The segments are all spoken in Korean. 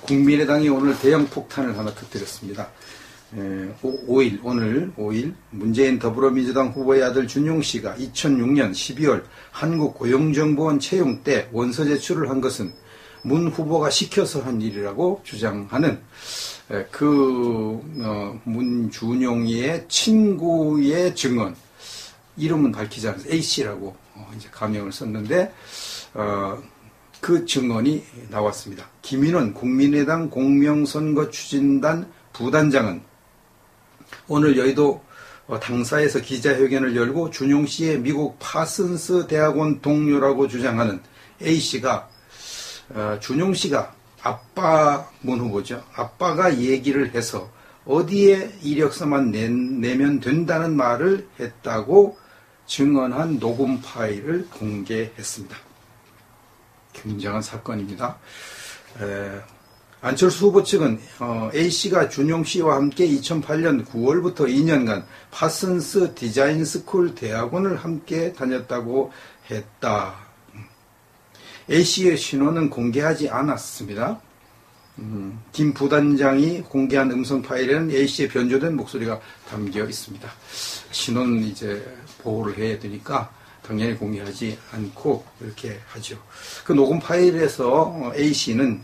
국민의당이 오늘 대형 폭탄을 하나 터뜨렸습니다. 5일 문재인 더불어민주당 후보의 아들 준용 씨가 2006년 12월 한국고용정보원 채용 때 원서 제출을 한 것은 문 후보가 시켜서 한 일이라고 주장하는 문준용이의 친구의 증언, 이름은 밝히지 않아서 A씨라고 이제 가명을 썼는데, 그 증언이 나왔습니다. 김인원 국민의당 공명선거추진단 부단장은 오늘 여의도 당사에서 기자회견을 열고 준용 씨의 미국 파슨스 대학원 동료라고 주장하는 A씨가 준용 씨가 문 후보죠. 아빠가 얘기를 해서 어디에 이력서만 내면 된다는 말을 했다고 증언한 녹음 파일을 공개했습니다. 굉장한 사건입니다. 안철수 후보 측은 A씨가 준용 씨와 함께 2008년 9월부터 2년간 파슨스 디자인 스쿨 대학원을 함께 다녔다고 했다. A씨의 신원은 공개하지 않았습니다. 김 부단장이 공개한 음성 파일에는 A씨의 변조된 목소리가 담겨 있습니다. 신원 이제 보호를 해야 되니까 당연히 공개하지 않고 이렇게 하죠. 그 녹음 파일에서 A씨는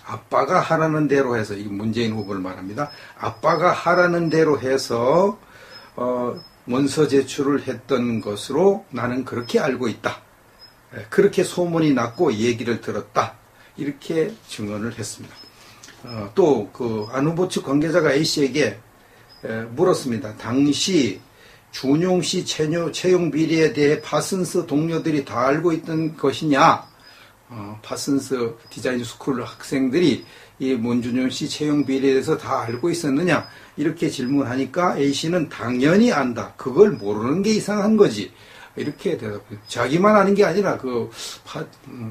아빠가 하라는 대로 해서, 이 문재인 후보를 말합니다. 아빠가 하라는 대로 해서 원서 제출을 했던 것으로 나는 그렇게 알고 있다. 그렇게 소문이 났고 얘기를 들었다. 이렇게 증언을 했습니다. 또 그 안 후보 측 관계자가 A씨에게 물었습니다. 당시 준용 씨 채용 비리에 대해 파슨스 동료들이 다 알고 있던 것이냐? 파슨스 디자인 스쿨 학생들이 이 문준용 씨 채용 비리에 대해서 다 알고 있었느냐? 이렇게 질문하니까 A씨는 당연히 안다. 그걸 모르는 게 이상한 거지. 이렇게 대답해요. 자기만 아는 게 아니라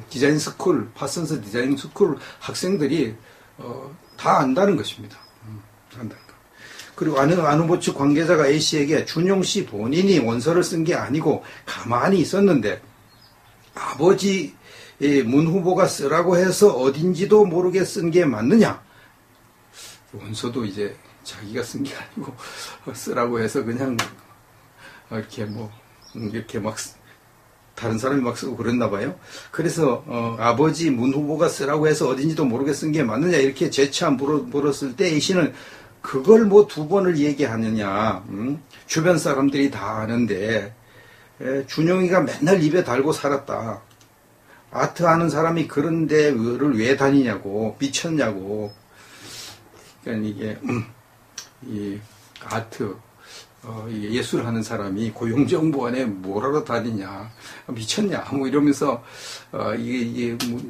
디자인 스쿨, 파슨스 디자인 스쿨 학생들이 다 안다는 것입니다. 안다는 것. 그리고 안 후보 측 관계자가 A씨에게 준용 씨 본인이 원서를 쓴 게 아니고 가만히 있었는데 아버지 문 후보가 쓰라고 해서 어딘지도 모르게 쓴 게 맞느냐? 원서도 이제 자기가 쓴 게 아니고 쓰라고 해서 그냥 이렇게 막 다른 사람이 막 쓰고 그랬나 봐요. 그래서 아버지 문 후보가 쓰라고 해서 어딘지도 모르게 쓴 게 맞느냐 이렇게 재차 물었을 때 A씨는 그걸 뭐 2번을 얘기하느냐. 주변 사람들이 다 아는데 준용이가 맨날 입에 달고 살았다. 아트 하는 사람이 그런 데를 왜 다니냐고. 미쳤냐고. 그러니까 이게 이 아트 예술하는 사람이 고용정보원에 뭐라러 다니냐, 미쳤냐, 뭐 이러면서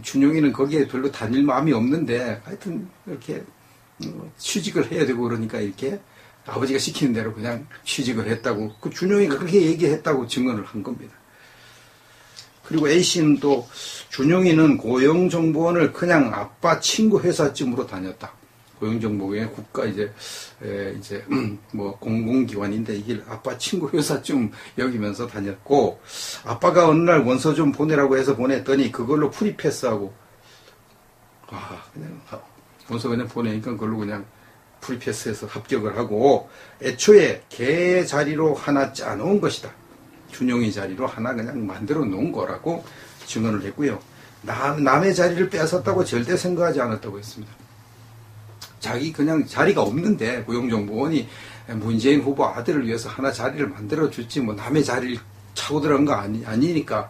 준용이는 거기에 별로 다닐 마음이 없는데 하여튼 이렇게 취직을 해야 되고 그러니까 이렇게 아버지가 시키는 대로 그냥 취직을 했다고, 그 준용이가 그렇게 얘기했다고 증언을 한 겁니다. 그리고 A씨는 또 준용이는 고용정보원을 그냥 아빠 친구 회사쯤으로 다녔다. 고용정보원의 국가 뭐 공공기관인데 이게 아빠 친구 회사쯤 여기면서 다녔고, 아빠가 어느 날 원서 좀 보내라고 해서 보냈더니 그걸로 프리패스하고 그냥 원서 그냥 보내니까 그걸로 그냥 프리패스해서 합격을 하고, 애초에 걔 자리로 하나 짜놓은 것이다. 준용이 자리로 하나 그냥 만들어 놓은 거라고 증언을 했고요. 남의 자리를 뺏었다고 절대 생각하지 않았다고 했습니다. 자기 그냥 자리가 없는데 고용정보원이 문재인 후보 아들을 위해서 하나 자리를 만들어 줬지 뭐 남의 자리를 차고 들어간 거 아니니까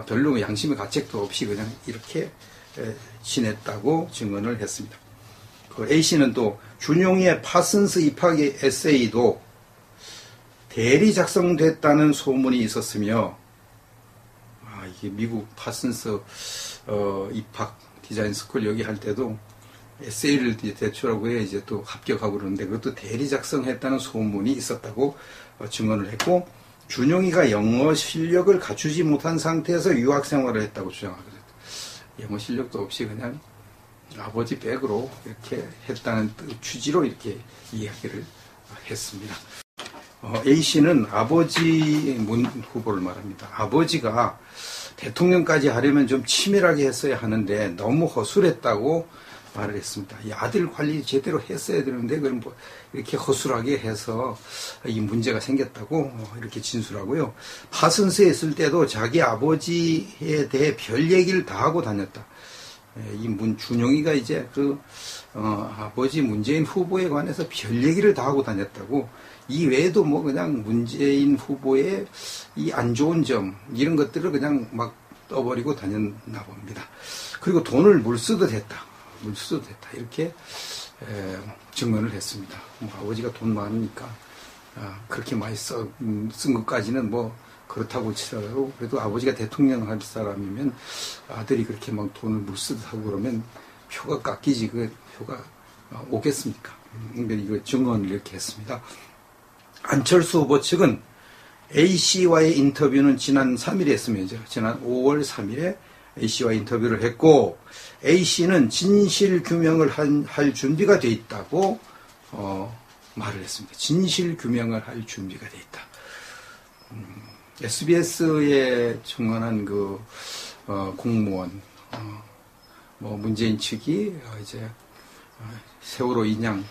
별로 양심의 가책도 없이 그냥 이렇게 지냈다고 증언을 했습니다. 그 A씨는 또 준용이의 파슨스 입학 에세이도 대리 작성됐다는 소문이 있었으며, 이게 미국 파슨스 입학 디자인 스쿨 여기 할 때도 에세이를 제출하고 해 이제 또 합격하고 그러는데 그것도 대리 작성했다는 소문이 있었다고 증언을 했고, 준용이가 영어 실력을 갖추지 못한 상태에서 유학 생활을 했다고 주장하거든요. 영어 실력도 없이 그냥 아버지 백으로 이렇게 했다는 취지로 이렇게 이야기를 했습니다. A씨는 아버지 문 후보를 말합니다. 아버지가 대통령까지 하려면 좀 치밀하게 했어야 하는데 너무 허술했다고 말을 했습니다. 이 아들 관리 제대로 했어야 되는데 그럼 뭐 이렇게 허술하게 해서 이 문제가 생겼다고 이렇게 진술하고요. 파슨스에 있을 때도 자기 아버지에 대해 별 얘기를 다 하고 다녔다. 이 준용이가 이제 아버지 문재인 후보에 관해서 별 얘기를 다 하고 다녔다고. 이 외에도 뭐 그냥 문재인 후보의 이 안 좋은 점 이런 것들을 그냥 막 떠버리고 다녔나 봅니다. 그리고 돈을 물쓰듯 했다. 이렇게 증언을 했습니다. 뭐 아버지가 돈 많으니까 그렇게 많이 쓴 것까지는 뭐 그렇다고 치더라도 그래도 아버지가 대통령 할 사람이면 아들이 그렇게 막 돈을 물쓰듯 하고 그러면 표가 깎이지 그 표가 오겠습니까? 이거 증언을 이렇게 했습니다. 안철수 후보 측은 A씨와의 인터뷰는 지난 3일에 했으면서 지난 5월 3일에 A씨와 인터뷰를 했고 A씨는 진실 규명을 할 준비가 돼 있다고 말을 했습니다. 진실 규명을 할 준비가 돼 있다. SBS에 증언한 공무원 뭐 문재인 측이 이제 세월호 인양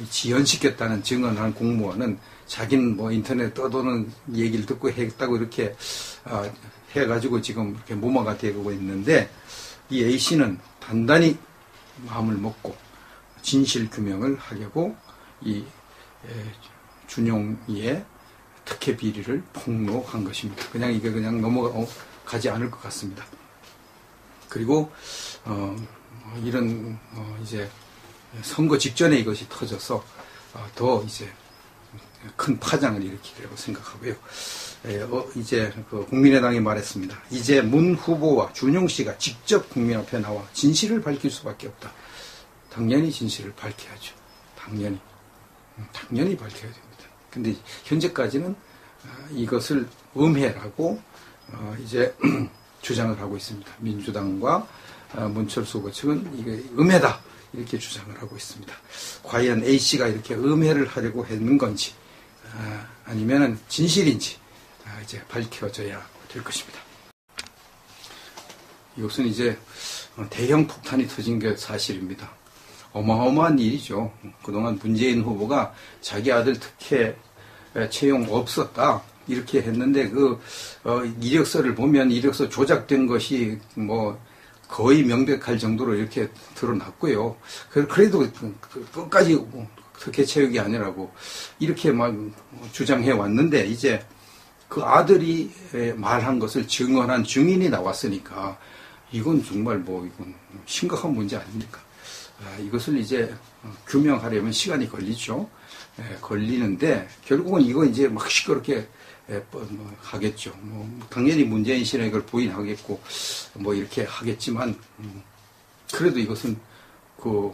지연시켰다는 증언한 공무원은 자기는 뭐 인터넷 떠도는 얘기를 듣고 했다고 이렇게 해가지고 지금 이렇게 무마가 되고 있는데 이 A씨는 단단히 마음을 먹고 진실 규명을 하려고 이 준용이의 특혜 비리를 폭로한 것입니다. 그냥 이게 그냥 넘어가지 않을 것 같습니다. 그리고 이런 이제 선거 직전에 이것이 터져서 더 이제 큰 파장을 일으키리라고 생각하고요. 이제 국민의당이 말했습니다. 이제 문 후보와 준용 씨가 직접 국민 앞에 나와 진실을 밝힐 수밖에 없다. 당연히 진실을 밝혀야죠. 당연히 밝혀야 됩니다. 근데 현재까지는 이것을 음해라고 이제 주장을 하고 있습니다. 민주당과 문철수 후보 측은 이게 음해다 이렇게 주장을 하고 있습니다. 과연 A씨가 이렇게 음해를 하려고 했는 건지 아니면은 진실인지 이제 밝혀져야 될 것입니다. 이것은 이제 대형 폭탄이 터진 게 사실입니다. 어마어마한 일이죠. 그동안 문재인 후보가 자기 아들 특혜 채용 없었다 이렇게 했는데 이력서를 보면 이력서 조작된 것이 뭐 거의 명백할 정도로 이렇게 드러났고요. 그래도 끝까지 특혜 채용이 아니라고 이렇게 막 주장해 왔는데 이제 그 아들이 말한 것을 증언한 증인이 나왔으니까 이건 정말 이건 심각한 문제 아닙니까? 이것을 이제 규명하려면 시간이 걸리죠. 걸리는데 결국은 이거 이제 막 시끄럽게 하겠죠. 당연히 문재인 씨는 이걸 부인하겠고 이렇게 하겠지만 그래도 이것은 그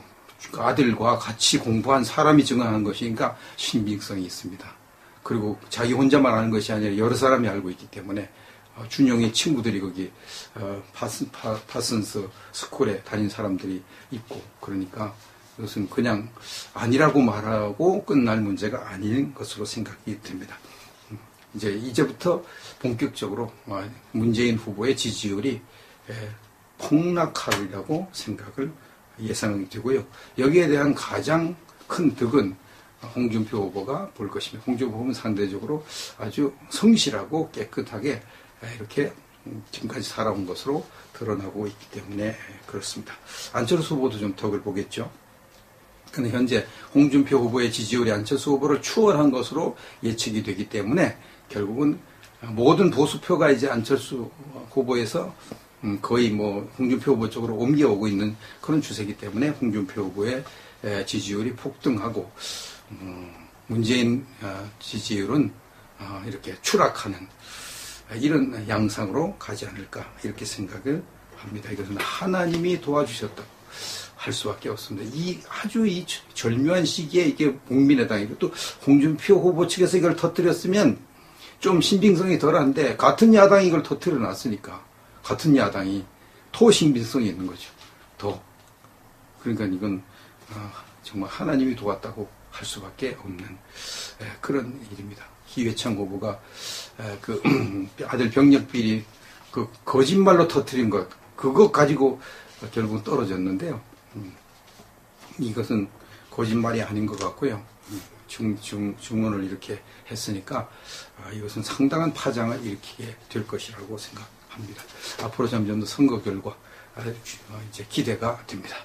아들과 같이 공부한 사람이 증언한 것이니까 신빙성이 있습니다. 그리고 자기 혼자만 아는 것이 아니라 여러 사람이 알고 있기 때문에 준용의 친구들이 거기 파슨스 스쿨에 다닌 사람들이 있고 그러니까 이것은 그냥 아니라고 말하고 끝날 문제가 아닌 것으로 생각이 듭니다. 이제부터 본격적으로 문재인 후보의 지지율이 폭락하리라고 생각을 예상이 되고요. 여기에 대한 가장 큰 득은 홍준표 후보가 볼 것입니다. 홍준표 후보는 상대적으로 아주 성실하고 깨끗하게 이렇게 지금까지 살아온 것으로 드러나고 있기 때문에 그렇습니다. 안철수 후보도 좀 덕을 보겠죠. 근데 현재 홍준표 후보의 지지율이 안철수 후보를 추월한 것으로 예측이 되기 때문에 결국은 모든 보수표가 이제 안철수 후보에서 거의 홍준표 후보 쪽으로 옮겨오고 있는 그런 추세이기 때문에 홍준표 후보의 지지율이 폭등하고 문재인 지지율은 이렇게 추락하는 이런 양상으로 가지 않을까 이렇게 생각을 합니다. 이것은 하나님이 도와주셨다고 할 수밖에 없습니다. 아주 절묘한 시기에 이게 국민의당이고 또 홍준표 후보 측에서 이걸 터뜨렸으면 좀 신빙성이 덜한데 같은 야당이 이걸 터뜨려 놨으니까 같은 야당이 더 신빙성이 있는 거죠. 더. 그러니까 이건 정말 하나님이 도왔다고 할 수밖에 없는 그런 일입니다. 이회창 후보가 그 아들 병력 비리 그 거짓말로 터뜨린 것, 그것 가지고 결국은 떨어졌는데요. 이것은 거짓말이 아닌 것 같고요. 중언을 이렇게 했으니까 이것은 상당한 파장을 일으키게 될 것이라고 생각합니다. 앞으로 점점 더 선거 결과 이제 기대가 됩니다.